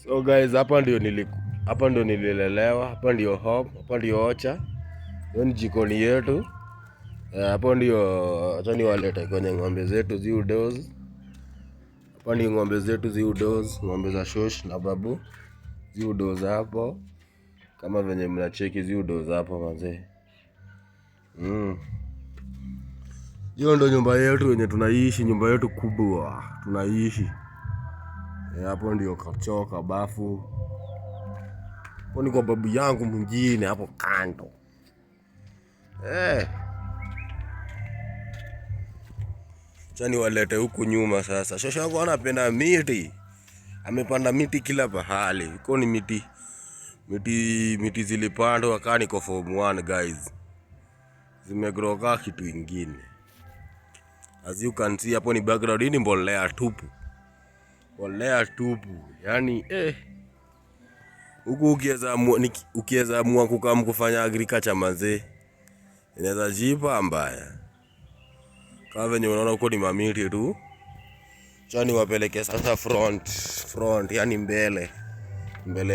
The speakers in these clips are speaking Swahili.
So guys, hapa ndio nililelewa, hapa ndio home, hapa ndio ocha. Hiyo ni jikoni yetu. Hapo ndio acha niwalete kwenye ng'ombe zetu ziudoz. Hapa ndio ng'ombe zetu ziudoz, ng'ombe za shosh na babu. Ziudoz hapo. Kama venye mnacheki ziudoz hapo manze. Hiyo ndio nyumba yetu yenye tunaishi, nyumba yetu kubwa. Tunaishi. Hapo ndio kachoka bafu. Hapo ni kwa babu yangu mwingine hapo kando. Chani walete huku nyuma sasa. Shosho yangu anapenda miti. Amepanda miti kila pahali. Iko ni miti zilipandwa wakati niko form 1 guys. Zimegrow kama kitu ingine. As you can see hapo ni background, hii ni mbolea tupu. Mbolea tupu. Yaani huku ukiweza amua kukaa kufanya agriculture manze, inaweza jipa mbaya. Kama venye unaona huko ni mamiti tu. Chani wapeleke sasa front yani mbele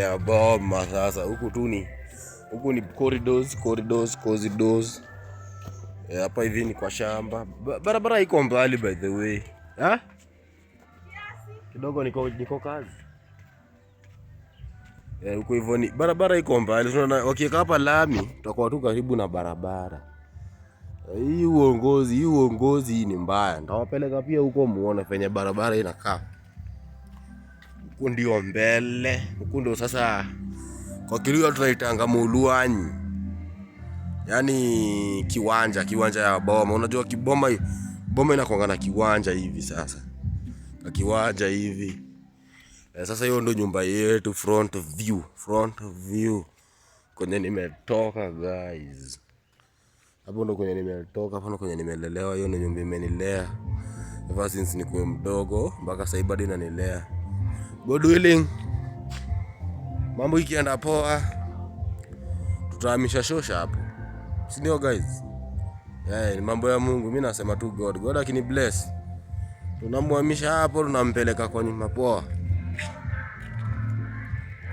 ya boma sasa. Huku ni corridors. Hapa hivi ni kwa shamba. Barabara iko mbali by the way. Kidogo niko kazi. Huko hivyo ni barabara iko mbali. Tunaona wakiweka hapa lami tutakuwa tu karibu na barabara. Hii uongozi ni mbaya. Nitawapeleka pia huko muone penye barabara inakaa. Huko ndio mbele. Huko ndio sasa kwa kilio tunaitanga Muluanyi. Yaani kiwanja ya boma. Unajua boma inakuanga na kiwanja hivi sasa. Na kiwanja hivi. Sasa hiyo ndio nyumba yetu, front view. Kwenye nimetoka guys. Hapo ndo kwenye nimetoka, hapo ndo kwenye nimelelewa. Hiyo ndio nyumba imenilea ever since nikuwe mdogo mpaka sasa bado inanilea. God willing, mambo ikienda poa, tutahamisha shosha hapo. Si ndio guys? Ni mambo ya Mungu. Mimi nasema tu God akini bless, tunamhamisha hapo, tunampeleka kwa nyumba poa.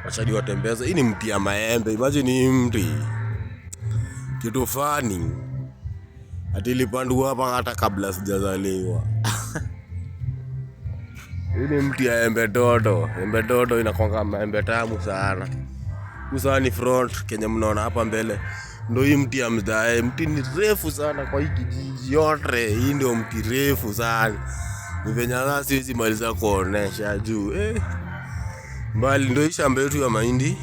Acha niwatembeze. Hii ni mti ya maembe. Imagine hii mti kitu fani ati ilipandwa hapa hata kabla sijazaliwa. Hii ni mti ya embe dodo. Embe dodo inakuanga maembe tamu sana. Kusa ni front Kenya mnaona hapa mbele. Ndio hii mti ya mzae. Mti ni refu sana kwa hii kijiji yote. Hii ndio mti refu sana. Ni venye sasa siwezi maliza kuonesha juu. Mbali ndio hii shamba yetu ya mahindi.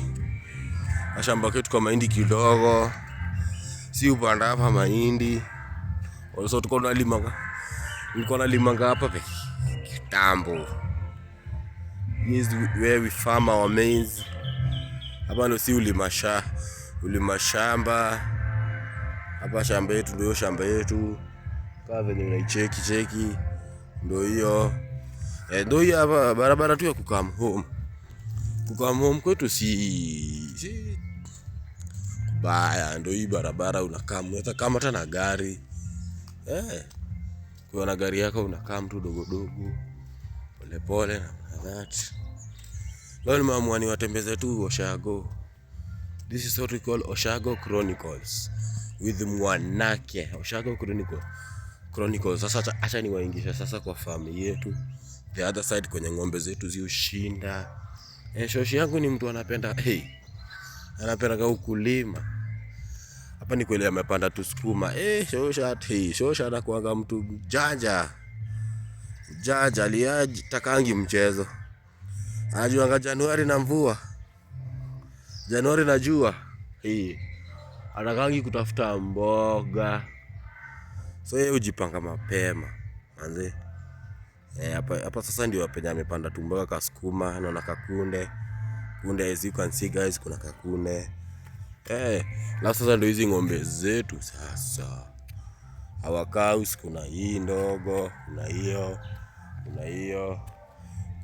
Shamba yetu kwa mahindi kidogo. Si upanda hapa mahindi. Also tuko na limanga hapa peke kitambo. This is where we farm our maize. Hapa ndio si ulima shamba. Hapa shamba yetu ndio shamba yetu. Kama venye unaicheki ndio hiyo. Ndio hiyo hapa barabara tu ya kukam home. Kukam home kwetu si baya. Ndio hii barabara unakaa hata kama hata na gari. Kwa na gari yako unakaa mtu dogo pole na that. Leo nimeamua niwatembeze tu Oshago. This is what we call Oshago Chronicles with Mwanake. Oshago Chronicles. Sasa acha niwaingisha sasa kwa family yetu, the other side kwenye ng'ombe zetu ziushinda. Shoshi yangu ni mtu anapenda anapenda ukulima. Hapa ni kweli amepanda tu sukuma. Shosha anakuanga mtu janja aliaji takangi mchezo. Anajuanga Januari na mvua. Januari na jua. Anakangi kutafuta mboga. So yeye hujipanga mapema manze. Hapa sasa ndio penye amepanda tu mboga ka sukuma na kakunde. As you can see guys, kuna kakunde. Na sasa ndio hizi ng'ombe zetu sasa. Our cows, kuna hii ndogo,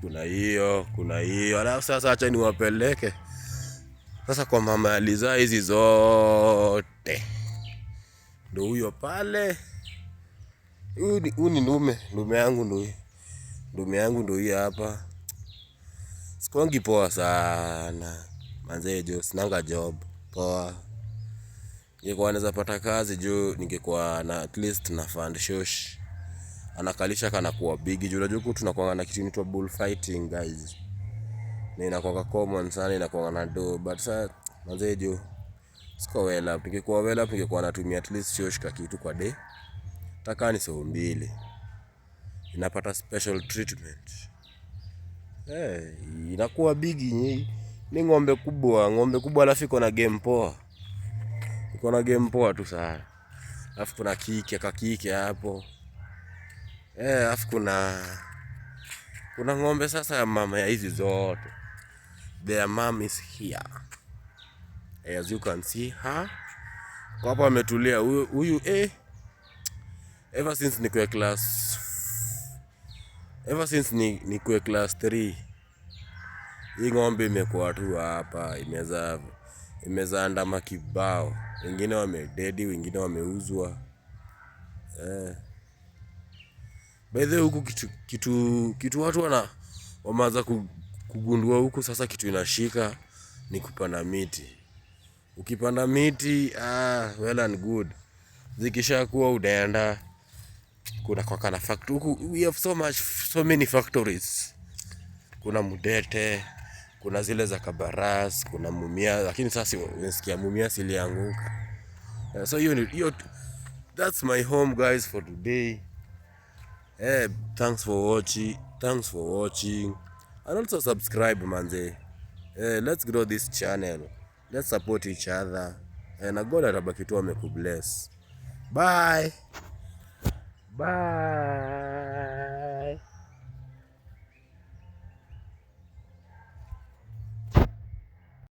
kuna hiyo. Alafu sasa acha niwapeleke sasa kwa mama alizaa hizi zote. Ndio huyo pale. Huyu ni ndume yangu ndio hii hapa. Sikuangi poa sana. Manze jo, sinanga job. Poa. Ningekuwa naweza pata kazi juu ningekuwa na at least na fund shosh. Anakalisha kana kuwa big juu unajua huku tunakuwa na kitu inaitwa bullfighting guys. Na inakuwa common sana, inakuwa na do, but sasa manze jo siko well up. Ningekuwa well up ningekuwa natumia at least shosh ka kitu kwa day. Taka ni so mbili. Inapata special treatment. Inakuwa big ni ng'ombe kubwa alafu iko na game poa. Iko na game poa tu sana. Alafu kuna kike hapo. Alafu kuna ng'ombe sasa ya mama ya hizi zote. Their mom is here. As you can see her. Kwa hapa ametulia huyu ever since nikuwe class 3. Hii ng'ombe imekuwa tu hapa, imezaa ndama kibao. Wengine wamededi, wengine wameuzwa. By the way huku kitu watu wameanza kugundua huku sasa kitu inashika ni kupanda miti. Ukipanda miti, well and good. Zikisha kuwa unaenda kuna kwa kana factory. Huku we have so many factories. Kuna Mudete, kuna zile za Kabaras, kuna Mumia, lakini sasa unasikia Mumia ilianguka. So that's my home guys for today. Thanks for watching. And also subscribe manze. Let's grow this channel. Let's support each other. Na God atabaki tu amekubless. Bye.